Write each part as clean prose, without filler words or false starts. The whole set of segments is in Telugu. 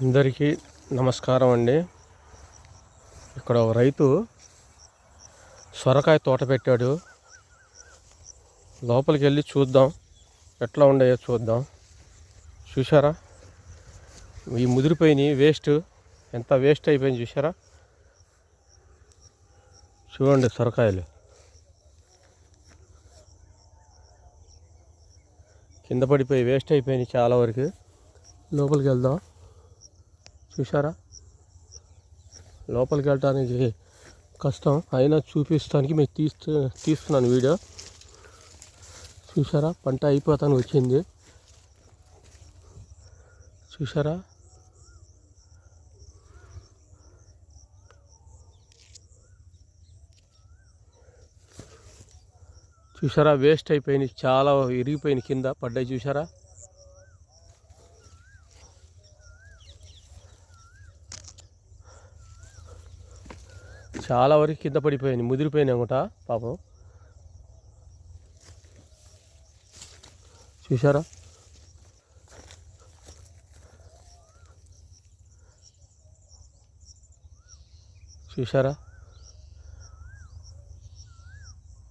అందరికీ నమస్కారం అండి. ఇక్కడ ఒక రైతు సొరకాయ తోట పెట్టాడు. లోపలికి వెళ్ళి చూద్దాం, ఎట్లా ఉన్నాయో చూద్దాం. చూసారా, ఈ ముదిరిపోయినాయి, ఎంత వేస్ట్ అయిపోయింది చూసారా. చూడండి, సొరకాయలు కింద పడిపోయి వేస్ట్ అయిపోయినాయి చాలా వరకు. లోపలికి వెళ్దాం. చూసారా, లోపలికి వెళ్ళడానికి కష్టం, అయినా చూపిస్తానికి మీకు తీస్తున్నాను వీడియో. చూసారా, పంట అయిపోతానికి వచ్చింది. చూసారా, చూసారా వేస్ట్ అయిపోయినాయి, చాలా ఇరిగిపోయినాయి, కింద పడ్డాయి. చూసారా, చాలా వరకు కింద పడిపోయినాయి, ముదిరిపోయినాయి అనమాట పాపం. చూసారా, చూసారా.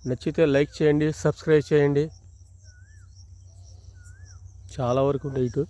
నచ్చితే లైక్ చేయండి, సబ్స్క్రైబ్ చేయండి. చాలా వరకు డైట్